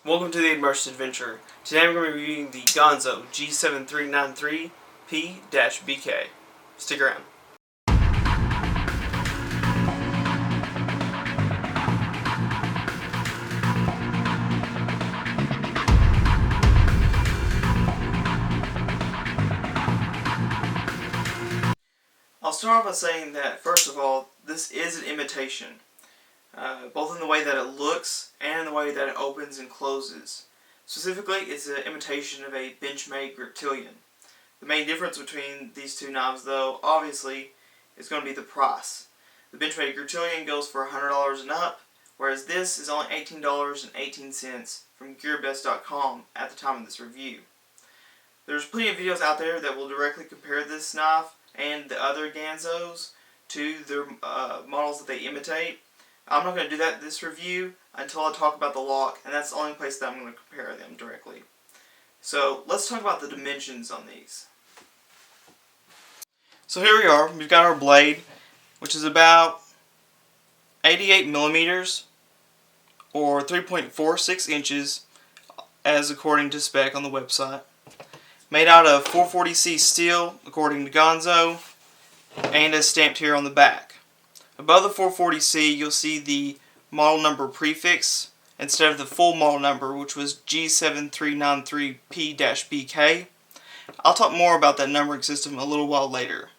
Welcome to the Immersed Adventure. Today we're going to be reviewing the Ganzo G7393P-BK. Stick around. I'll start off by saying that, first of all, this is an imitation. Both in the way that it looks and in the way that it opens and closes. Specifically, it's an imitation of a bench-made reptilian. The main difference between these two knives, though, obviously, is going to be the price. The bench-made reptilian goes for $100 and up, whereas this is only $18.18 from GearBest.com at the time of this review. There's plenty of videos out there that will directly compare this knife and the other Ganzos to their models that they imitate. I'm not going to do that in this review until I talk about the lock, and that's the only place that I'm going to compare them directly. So let's talk about the dimensions on these. So here we are. We've got our blade, which is about 88 millimeters or 3.46 inches as according to spec on the website. Made out of 440C steel according to Ganzo, and is stamped here on the back. Above the 440C, you'll see the model number prefix instead of the full model number, which was G7393P-BK. I'll talk more about that numbering system a little while later.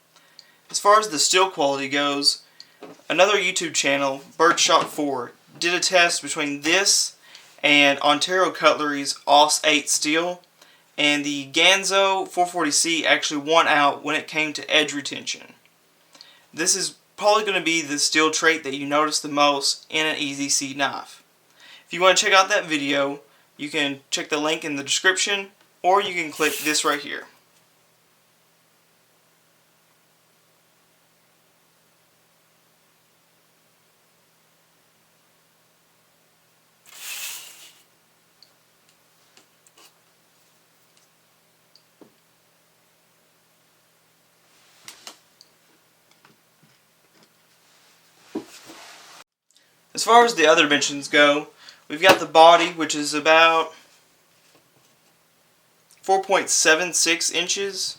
As far as the steel quality goes, another YouTube channel, BirdShot 4, did a test between this and Ontario Cutlery's Aus 8 steel, and the Ganzo 440C actually won out when it came to edge retention. This is probably going to be the steel trait that you notice the most in an EDC knife. If you want to check out that video, you can check the link in the description, or you can click this right here. As far as the other dimensions go, we've got the body, which is about 4.76 inches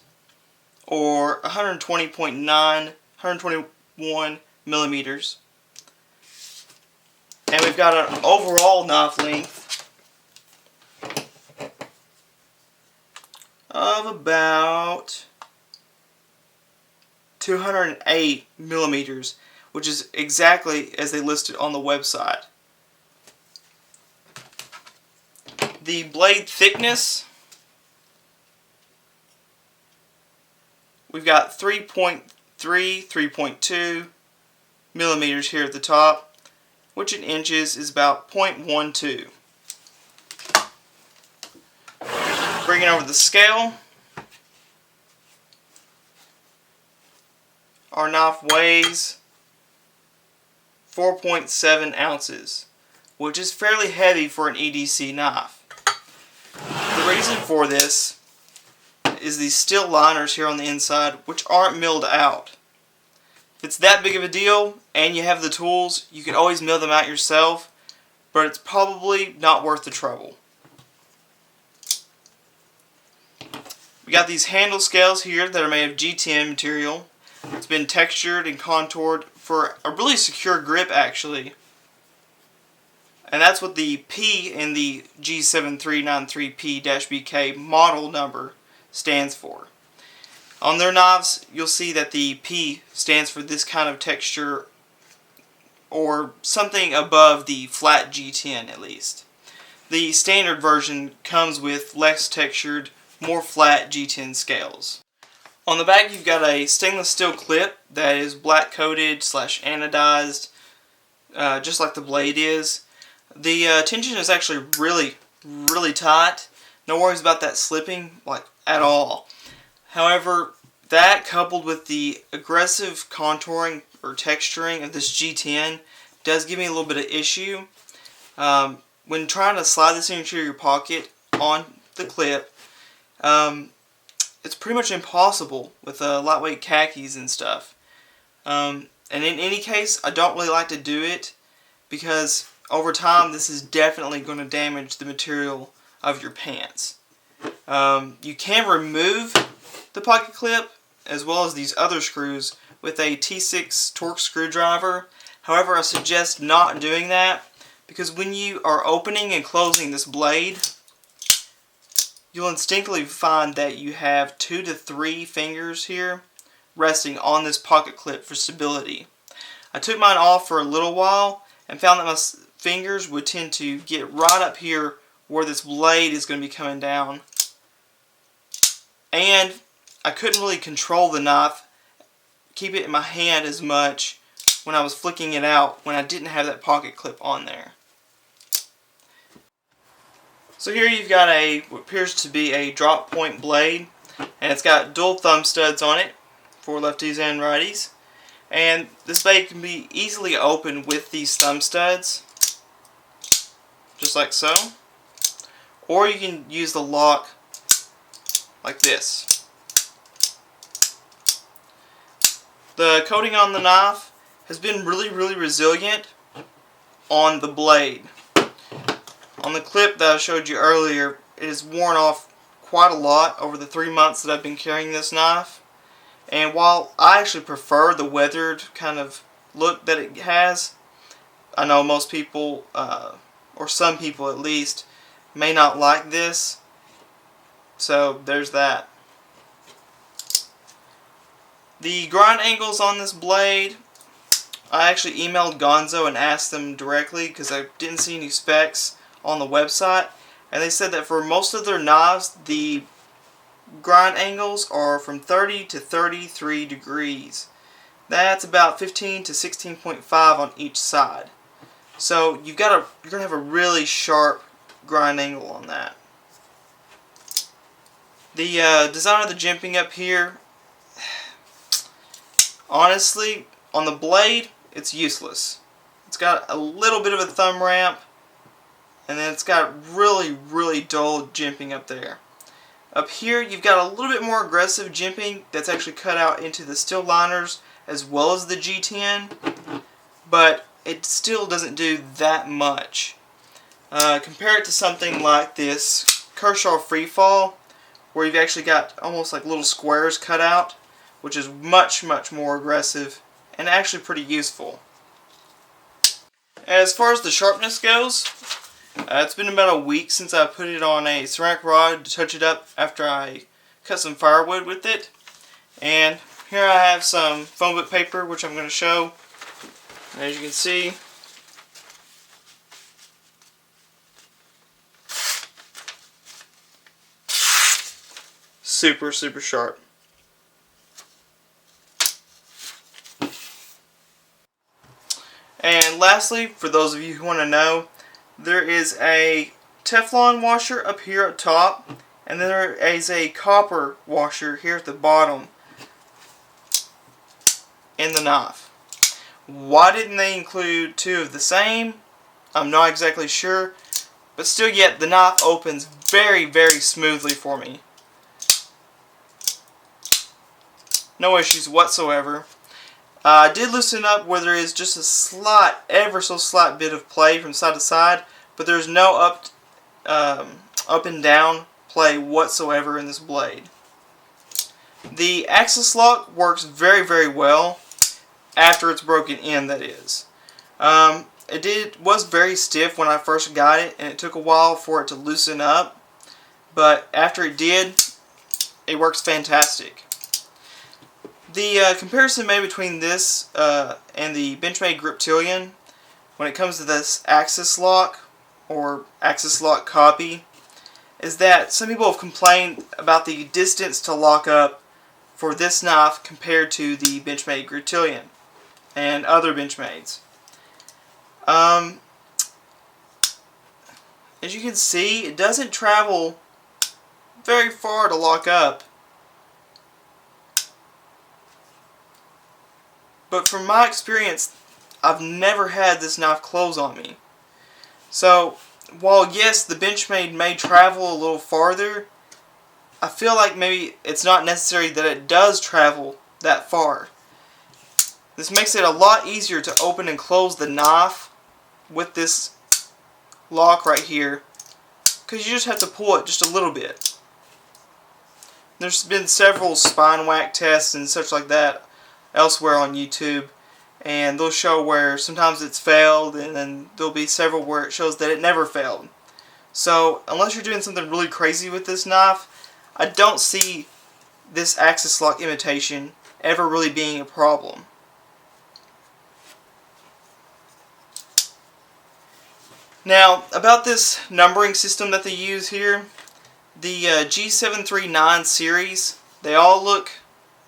or 121 millimeters. And we've got an overall knife length of about 208 millimeters, which is exactly as they listed on the website. The blade thickness, we've got 3.3, 3.2 millimeters here at the top, which in inches is about 0.12. Bringing over the scale, our knife weighs 4.7 ounces, which is fairly heavy for an EDC knife. The reason for this is these steel liners here on the inside, which aren't milled out. If it's that big of a deal and you have the tools, you can always mill them out yourself, but it's probably not worth the trouble. We got these handle scales here that are made of G10 material. It's been textured and contoured for a really secure grip, actually. And that's what the P in the G7393P-BK model number stands for. On their knives, you'll see that the P stands for this kind of texture, or something above the flat G10 at least. The standard version comes with less textured, more flat G10 scales. On the back, you've got a stainless steel clip that is black coated / anodized, just like the blade is. The tension is actually really tight. No worries about that slipping at all. However, that coupled with the aggressive contouring or texturing of this G10 does give me a little bit of issue. When trying to slide this into your pocket on the clip, it's pretty much impossible with lightweight khakis and stuff. And in any case, I don't really like to do it because over time this is definitely going to damage the material of your pants. You can remove the pocket clip as well as these other screws with a T6 Torx screwdriver. However, I suggest not doing that because when you are opening and closing this blade, you'll instinctively find that you have 2 to 3 fingers here resting on this pocket clip for stability. I took mine off for a little while and found that my fingers would tend to get right up here where this blade is going to be coming down. And I couldn't really control the knife, keep it in my hand as much when I was flicking it out when I didn't have that pocket clip on there. So here you've got what appears to be a drop point blade, and it's got dual thumb studs on it for lefties and righties. And this blade can be easily opened with these thumb studs, just like so. Or you can use the lock like this. The coating on the knife has been really resilient on the blade. On the clip that I showed you earlier, it has worn off quite a lot over the 3 months that I've been carrying this knife. And while I actually prefer the weathered kind of look that it has, I know most people, or some people at least, may not like this. So there's that. The grind angles on this blade, I actually emailed Ganzo and asked them directly because I didn't see any specs on the website, and they said that for most of their knives the grind angles are from 30 to 33 degrees. That's about 15 to 16.5 on each side. So you're going to have a really sharp grind angle on that. The design of the jimping up here, honestly, on the blade, it's useless. It's got a little bit of a thumb ramp, and then it's got really dull jimping up there. Up here, you've got a little bit more aggressive jimping that's actually cut out into the steel liners as well as the G10, but it still doesn't do that much. Compare it to something like this Kershaw Freefall, where you've actually got almost like little squares cut out, which is much more aggressive and actually pretty useful. As far as the sharpness goes, it's been about a week since I put it on a ceramic rod to touch it up after I cut some firewood with it. And here I have some phone book paper which I'm going to show. As you can see, super sharp. And lastly, for those of you who want to know, there is a Teflon washer up here at top, and then there is a copper washer here at the bottom in the knife. Why didn't they include two of the same? I'm not exactly sure, but still yet the knife opens very smoothly for me. No issues whatsoever. I did loosen up where there is just a slight, ever so slight bit of play from side to side, but there's no up and down play whatsoever in this blade. The axis lock works very well after it's broken in, that is. It was very stiff when I first got it, and it took a while for it to loosen up, but after it did, it works fantastic. The comparison made between this and the Benchmade Griptilian when it comes to this axis lock or axis lock copy is that some people have complained about the distance to lock up for this knife compared to the Benchmade Griptilian and other Benchmades. As you can see, it doesn't travel very far to lock up. But from my experience, I've never had this knife close on me. So, while yes, the Benchmade may travel a little farther, I feel like maybe it's not necessary that it does travel that far. This makes it a lot easier to open and close the knife with this lock right here, because you just have to pull it just a little bit. There's been several spine whack tests and such like that elsewhere on YouTube, and they'll show where sometimes it's failed, and then there'll be several where it shows that it never failed. So unless you're doing something really crazy with this knife, I don't see this axis lock imitation ever really being a problem. Now, about this numbering system that they use here, the G739 series, they all look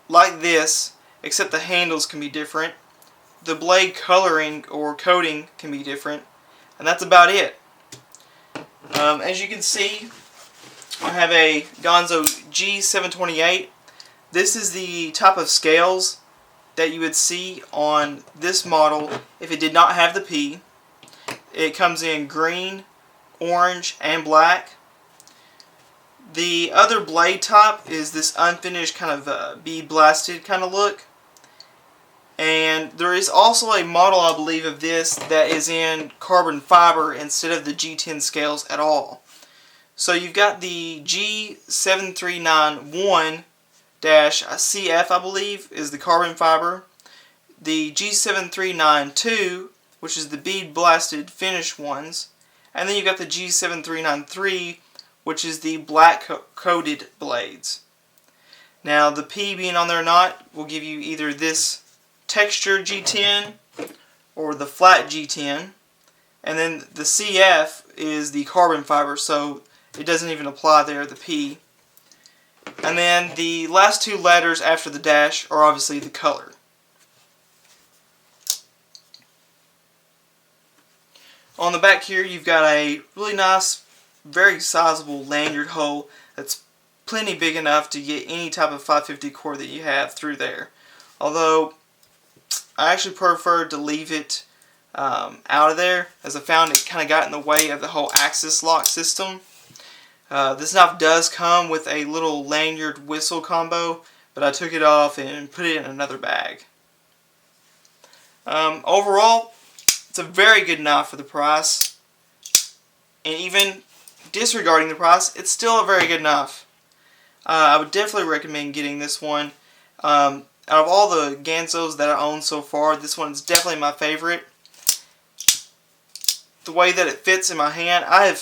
like this, except the handles can be different. The blade coloring or coating can be different, and that's about it. As you can see, I have a Ganzo G728. This is the type of scales that you would see on this model if it did not have the P. It comes in green, orange, and black. The other blade top is this unfinished kind of bead blasted kind of look. And there is also a model, I believe, of this that is in carbon fiber instead of the G10 scales at all. So you've got the G7391-CF, I believe, is the carbon fiber. The G7392, which is the bead blasted finished ones. And then you've got the G7393, which is the black coated blades. Now the P being on there or not will give you either this texture G10 or the flat G10, and then the CF is the carbon fiber, so it doesn't even apply there, the P. And then the last two letters after the dash are obviously the color. On the back here you've got a really nice, very sizable lanyard hole that's plenty big enough to get any type of 550 cord that you have through there. Although I actually prefer to leave it out of there, as I found it kind of got in the way of the whole axis lock system. This knife does come with a little lanyard whistle combo, but I took it off and put it in another bag. Overall, it's a very good knife for the price, and even disregarding the price, it's still a very good knife. I would definitely recommend getting this one. Out of all the Ganzos that I own so far, this one is definitely my favorite. The way that it fits in my hand, I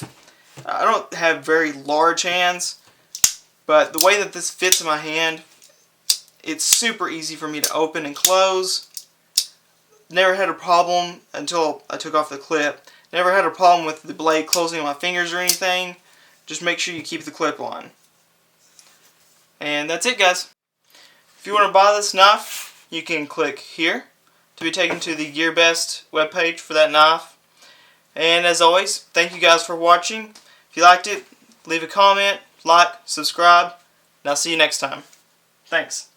don't have very large hands, but the way that this fits in my hand, it's super easy for me to open and close. Never had a problem until I took off the clip. Never had a problem with the blade closing on my fingers or anything. Just make sure you keep the clip on. And that's it, guys. If you want to buy this knife, you can click here to be taken to the GearBest webpage for that knife. And as always, thank you guys for watching. If you liked it, leave a comment, like, subscribe, and I'll see you next time. Thanks.